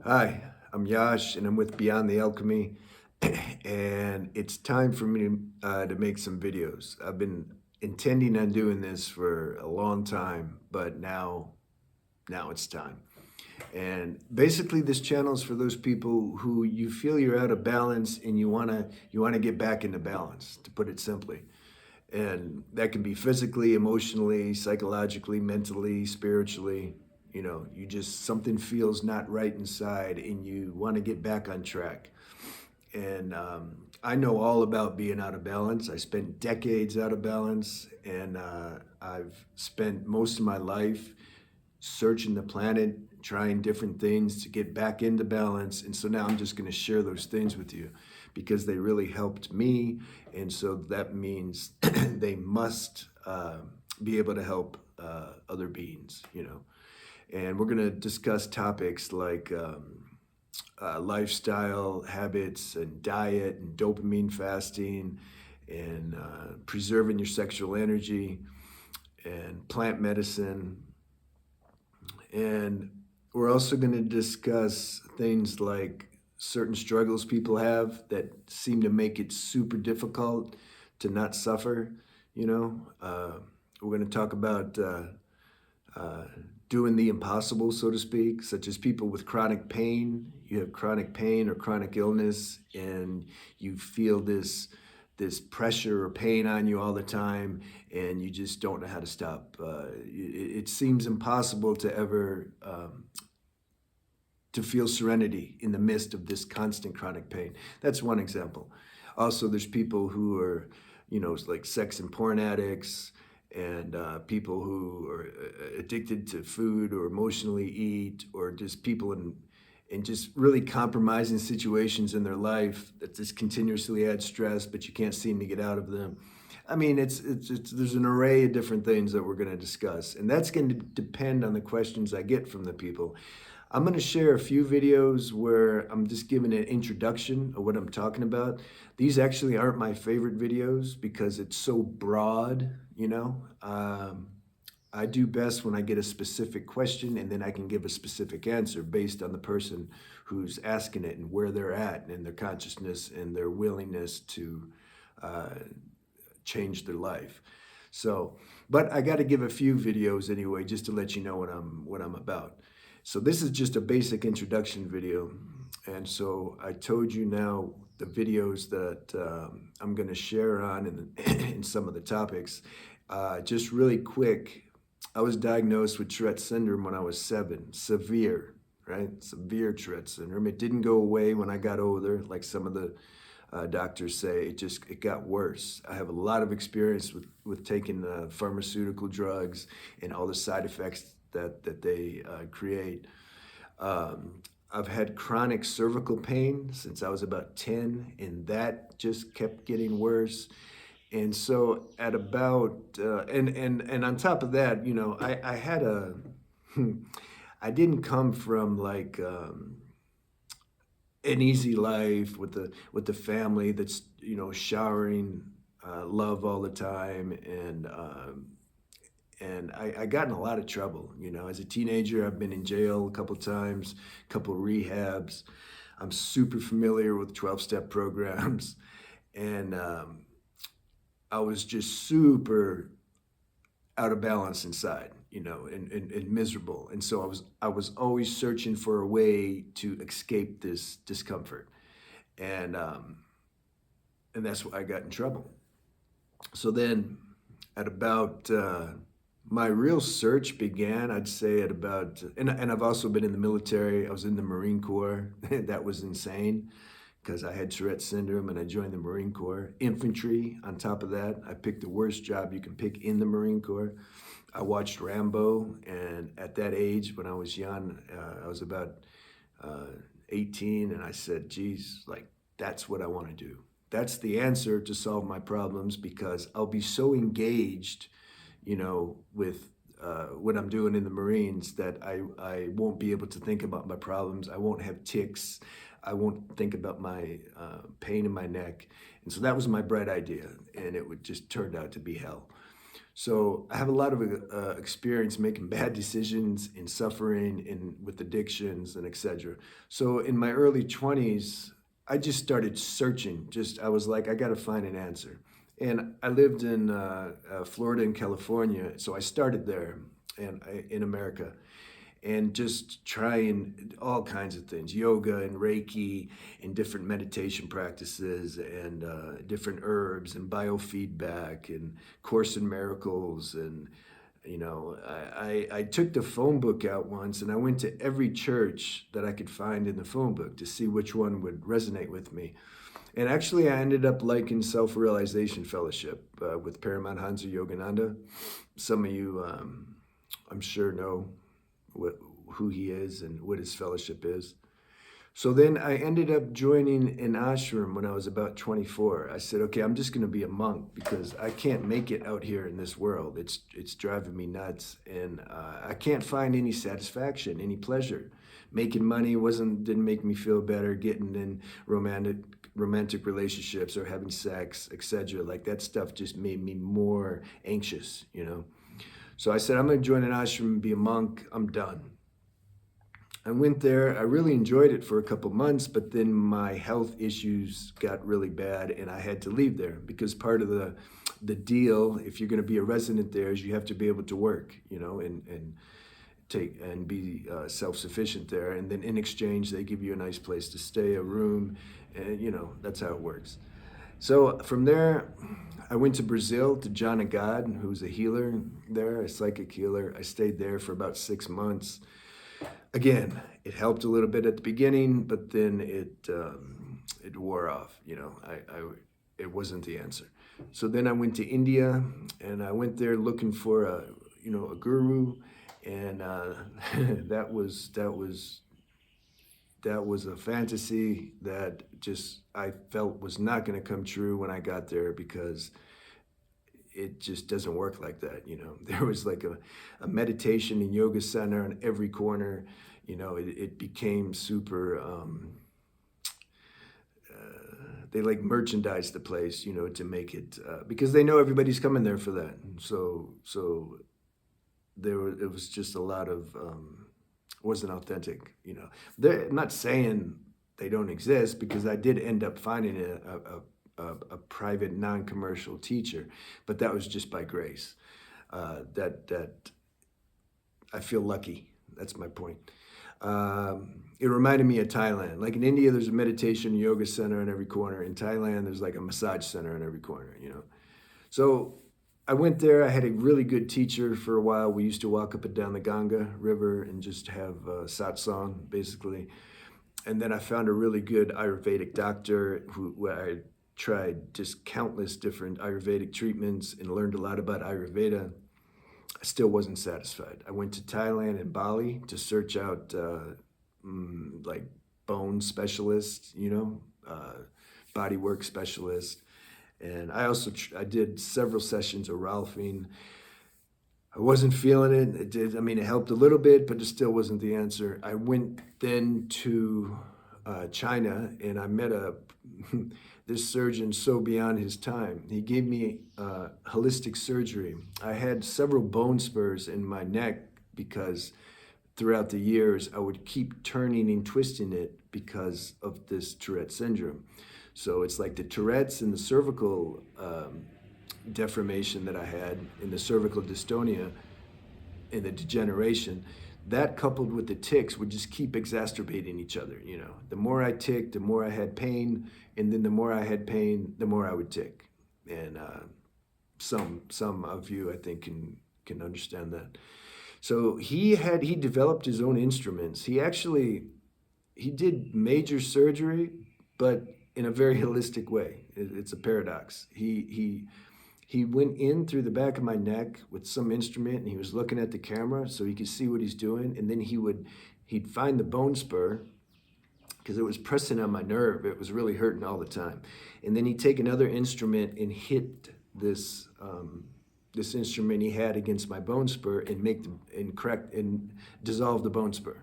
Hi, I'm Yash, and I'm with Beyond the Alchemy, and it's time for me to make some videos. I've been intending on doing this for a long time, but now it's time. And basically, this channel is for those people who you feel you're out of balance and you wanna get back into balance, to put it simply. And that can be physically, emotionally, psychologically, mentally, spiritually. You just, something feels not right inside and you want to get back on track. And I know all about being out of balance. I spent decades out of balance, and I've spent most of my life searching the planet, trying different things to get back into balance. And so now I'm just going to share those things with you because they really helped me. And so that means they must be able to help other beings. And we're going to discuss topics like lifestyle habits and diet and dopamine fasting and preserving your sexual energy and plant medicine. And we're also going to discuss things like certain struggles people have that seem to make it super difficult to not suffer. We're going to talk about doing the impossible, so to speak, such as people with chronic pain. You have chronic pain or chronic illness, and you feel this pressure or pain on you all the time, and you just don't know how to stop. It seems impossible to ever to feel serenity in the midst of this constant chronic pain. That's one example. Also, there's people who are, like sex and porn addicts, and people who are addicted to food or emotionally eat, or just people in just really compromising situations in their life that just continuously add stress, but you can't seem to get out of them. I mean, it's there's an array of different things that we're going to discuss, and that's going to depend on the questions I get from the people. I'm going to share a few videos where I'm just giving an introduction of what I'm talking about. These actually aren't my favorite videos because it's so broad. I do best when I get a specific question and then I can give a specific answer based on the person who's asking it and where they're at and their consciousness and their willingness to uh, change their life. So, but I got to give a few videos anyway, just to let you know what I'm about. So this is just a basic introduction video. And so I told you now the videos that I'm going to share on in some of the topics. Just really quick, I was diagnosed with Tourette syndrome when I was 7, severe, right? Severe Tourette syndrome. It didn't go away when I got older, like some of the doctors say. It got worse. I have a lot of experience with taking pharmaceutical drugs and all the side effects that they create. I've had chronic cervical pain since I was about 10, and that just kept getting worse. And so at about and on top of that, I had a I didn't come from like an easy life with the family that's showering love all the time, and I got in a lot of trouble. As a teenager, I've been in jail a couple times, a couple rehabs. I'm super familiar with 12-step programs, and I was just super out of balance inside, and miserable. And so I was always searching for a way to escape this discomfort, and that's why I got in trouble. So then, at about my real search began, I'd say at about, and I've also been in the military. I was in the Marine Corps. That was insane because I had Tourette syndrome and I joined the Marine Corps. Infantry on top of that. I picked the worst job you can pick in the Marine Corps. I watched Rambo, and at that age, when I was young, I was about 18, and I said, geez, like, that's what I want to do. That's the answer to solve my problems, because I'll be so engaged, with what I'm doing in the Marines, that I won't be able to think about my problems. I won't have tics. I won't think about my pain in my neck. And so that was my bright idea, and it would just turned out to be hell. So I have a lot of experience making bad decisions and suffering and with addictions and etc. So in my early 20s, I just started searching. Just I was like, I got to find an answer. And I lived in Florida and California, so I started there and in America and just trying all kinds of things, yoga and Reiki and different meditation practices and different herbs and biofeedback and Course in Miracles. And, I took the phone book out once and I went to every church that I could find in the phone book to see which one would resonate with me. And actually, I ended up liking Self-Realization Fellowship with Paramount Hansa Yogananda. Some of you, I'm sure, know who he is and what his fellowship is. So then I ended up joining an ashram when I was about 24. I said, okay, I'm just going to be a monk because I can't make it out here in this world. It's driving me nuts, and I can't find any satisfaction, any pleasure. Making money didn't make me feel better. Getting in romantic relationships or having sex, etc. Like that stuff just made me more anxious. So I said, I'm going to join an ashram and be a monk. I'm done. I went there. I really enjoyed it for a couple months, but then my health issues got really bad and I had to leave there because part of the deal, if you're going to be a resident there, is you have to be able to work, and be self-sufficient there. And then in exchange, they give you a nice place to stay, a room, and that's how it works. So from there, I went to Brazil to John of God, who's a healer there, a psychic healer. I stayed there for about 6 months. Again, it helped a little bit at the beginning, but then it wore off. It wasn't the answer. So then I went to India, and I went there looking for a guru, and that was a fantasy that just I felt was not going to come true when I got there because it just doesn't work like that. There was like a meditation and yoga center on every corner. It became super, they like merchandise the place, to make it, because they know everybody's coming there for that. So it was just a lot of, wasn't authentic. They're not saying they don't exist because I did end up finding a private non-commercial teacher, but that was just by grace. That I feel lucky. That's my point. It reminded me of Thailand. Like in India, there's a meditation yoga center in every corner. In Thailand, there's like a massage center in every corner. So I went there. I had a really good teacher for a while. We used to walk up and down the Ganga River and just have satsang, basically. And then I found a really good Ayurvedic doctor who I tried just countless different Ayurvedic treatments and learned a lot about Ayurveda. I still wasn't satisfied. I went to Thailand and Bali to search out like bone specialists, body work specialists. And I also I did several sessions of Ralphine. I wasn't feeling it. It helped a little bit, but it still wasn't the answer. I went then to China and I met this surgeon so beyond his time. He gave me holistic surgery. I had several bone spurs in my neck because throughout the years I would keep turning and twisting it because of this Tourette syndrome. So it's like the Tourette's and the cervical deformation that I had, and the cervical dystonia and the degeneration, that coupled with the tics would just keep exacerbating each other. The more I ticked, the more I had pain, and then the more I had pain, the more I would tick. And some of you, I think, can understand that. So he developed his own instruments. He did major surgery, but in a very holistic way. It's a paradox. He went in through the back of my neck with some instrument, and he was looking at the camera so he could see what he's doing. And then he'd find the bone spur because it was pressing on my nerve. It was really hurting all the time. And then he'd take another instrument and hit this instrument he had against my bone spur and correct and dissolve the bone spur.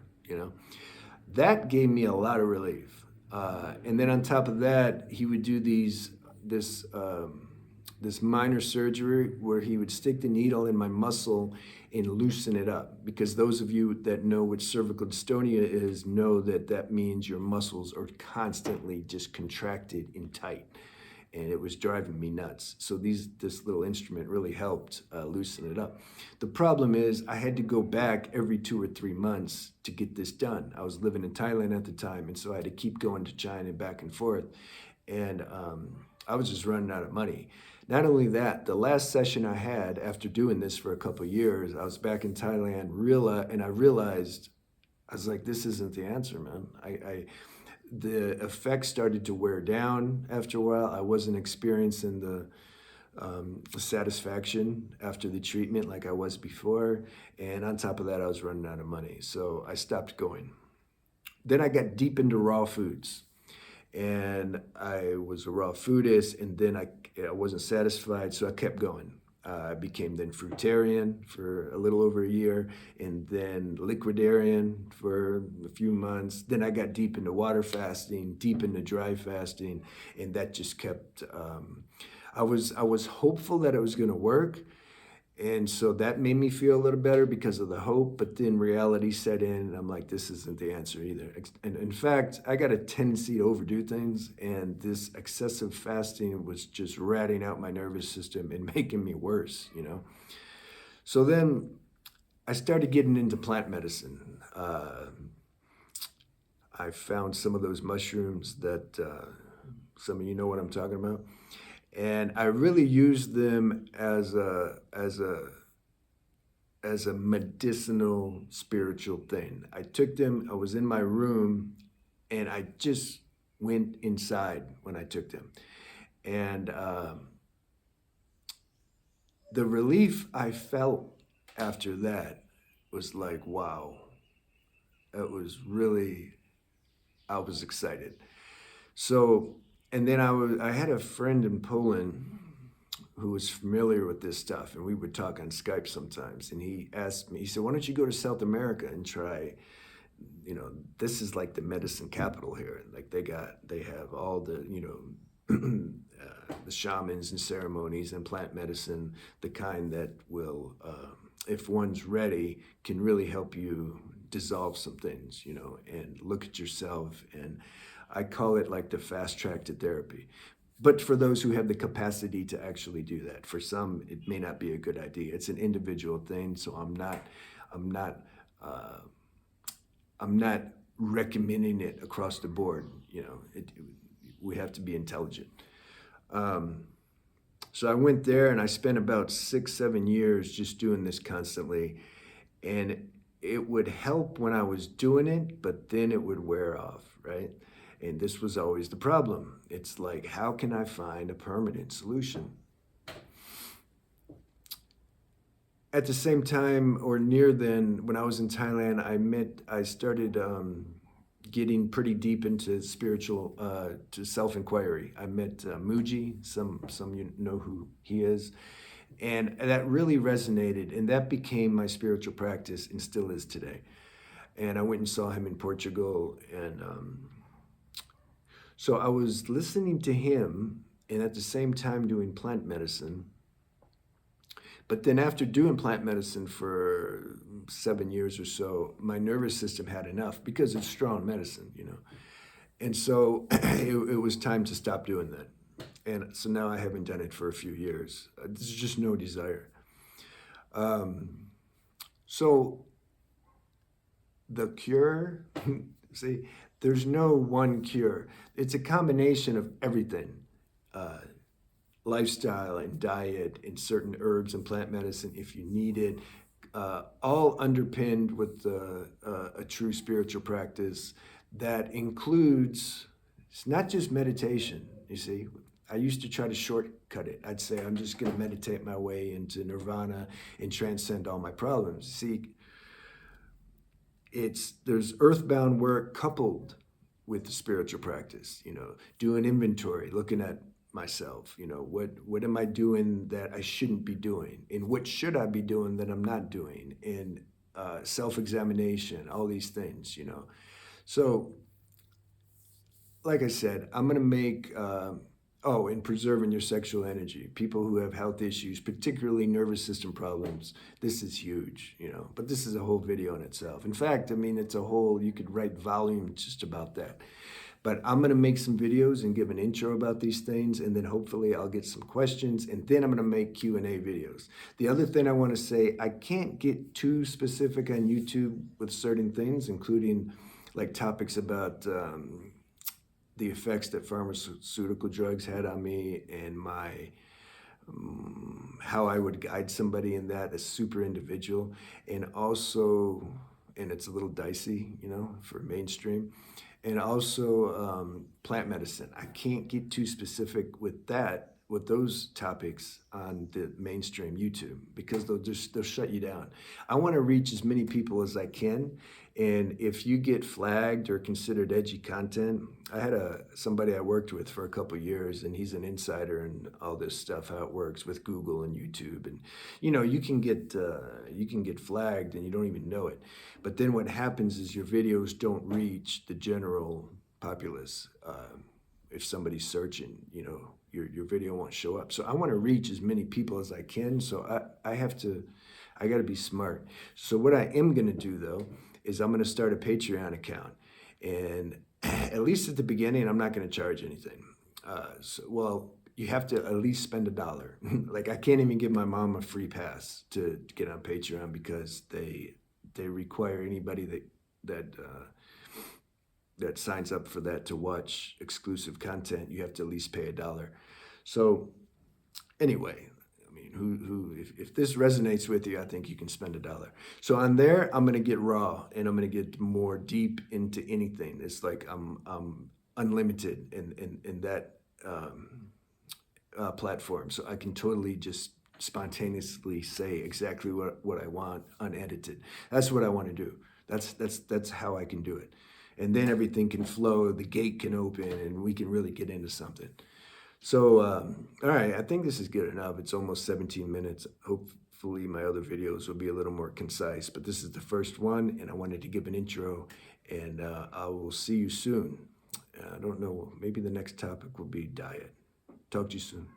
That gave me a lot of relief. And then on top of that, he would do this minor surgery where he would stick the needle in my muscle and loosen it up. Because those of you that know what cervical dystonia is know that that means your muscles are constantly just contracted and tight. And it was driving me nuts. So this little instrument really helped loosen it up. The problem is I had to go back every 2 or 3 months to get this done. I was living in Thailand at the time, and so I had to keep going to China back and forth. And I was just running out of money. Not only that, the last session I had after doing this for a couple of years, I was back in Thailand, and I realized, I was like, this isn't the answer, man. The effects started to wear down after a while. I wasn't experiencing the satisfaction after the treatment like I was before. And on top of that, I was running out of money. So I stopped going. Then I got deep into raw foods. And I was a raw foodist, and then I wasn't satisfied, so I kept going. I became then fruitarian for a little over a year, and then liquidarian for a few months. Then I got deep into water fasting, deep into dry fasting, and that just kept. I was hopeful that it was going to work, and so that made me feel a little better because of the hope. But then reality set in, and I'm like, this isn't the answer either. And in fact, I got a tendency to overdo things, and this excessive fasting was just ratting out my nervous system and making me worse, you know. So then I started getting into plant medicine. I found some of those mushrooms that some of you know what I'm talking about. And I really used them as a medicinal spiritual thing. I took them, I was in my room, and I just went inside when I took them. And the relief I felt after that was like, wow. It was really, I was excited. So, and then I had a friend in Poland who was familiar with this stuff, and we would talk on Skype sometimes. And he asked me, he said, why don't you go to South America and try, you know, this is like the medicine capital here. Like they have all the, you know, the shamans and ceremonies and plant medicine, the kind that will, if one's ready, can really help you dissolve some things, you know, and look at yourself. And I call it like the fast track to therapy. But for those who have the capacity to actually do that, for some, it may not be a good idea. It's an individual thing. So I'm not recommending it across the board. You know, we have to be intelligent. So I went there and I spent about 6-7 years just doing this constantly. And it would help when I was doing it, but then it would wear off, right? And this was always the problem. It's like, how can I find a permanent solution? At the same time, or near then, when I was in Thailand, I started getting pretty deep into spiritual, to self-inquiry. I met Muji, some you know who he is. And that really resonated, and that became my spiritual practice and still is today. And I went and saw him in Portugal, and so I was listening to him and at the same time doing plant medicine. But then after doing plant medicine for 7 years or so, my nervous system had enough because it's strong medicine, you know. And so it was time to stop doing that. And so now I haven't done it for a few years. There's just no desire. So the cure, see, there's no one cure. It's a combination of everything. Lifestyle and diet and certain herbs and plant medicine if you need it, all underpinned with a true spiritual practice that includes, it's not just meditation, you see. I used to try to shortcut it. I'd say, I'm just going to meditate my way into nirvana and transcend all my problems. See, there's earthbound work coupled with the spiritual practice, you know, doing inventory, looking at myself, you know, what am I doing that I shouldn't be doing? And what should I be doing that I'm not doing? And self-examination, all these things, you know. So, like I said, I'm going to make Oh, and preserving your sexual energy. People who have health issues, particularly nervous system problems, this is huge, you know. But this is a whole video in itself. In fact, I mean, it's a whole, you could write volumes just about that. But I'm going to make some videos and give an intro about these things, and then hopefully I'll get some questions, and then I'm going to make Q&A videos. The other thing I want to say, I can't get too specific on YouTube with certain things, including like topics about the effects that pharmaceutical drugs had on me, and my how I would guide somebody in that, a super individual, and also, and it's a little dicey, you know, for mainstream, and also plant medicine. I can't get too specific with that, with those topics on the mainstream YouTube, because they'll shut you down. I want to reach as many people as I can, and if you get flagged or considered edgy content, I had somebody I worked with for a couple of years, and he's an insider in all this stuff, how it works with Google and YouTube, and you know, you can get flagged and you don't even know it. But then what happens is your videos don't reach the general populace. If somebody's searching, you know, your video won't show up. So I want to reach as many people as I can. So I got to be smart. So what I am going to do though, is I'm going to start a Patreon account. And at least at the beginning, I'm not going to charge anything. Well, you have to at least spend $1. Like I can't even give my mom a free pass to get on Patreon, because they require anybody that signs up for that to watch exclusive content. You have to at least pay $1. So anyway, I mean, if this resonates with you, I think you can spend $1. So on there, I'm going to get raw, and I'm going to get more deep into anything. It's like I'm unlimited in that platform. So I can totally just spontaneously say exactly what I want, unedited. That's what I want to do. That's how I can do it. And then everything can flow, the gate can open, and we can really get into something. So, all right, I think this is good enough. It's almost 17 minutes. Hopefully my other videos will be a little more concise, but this is the first one, and I wanted to give an intro, and I will see you soon. I don't know, maybe the next topic will be diet. Talk to you soon.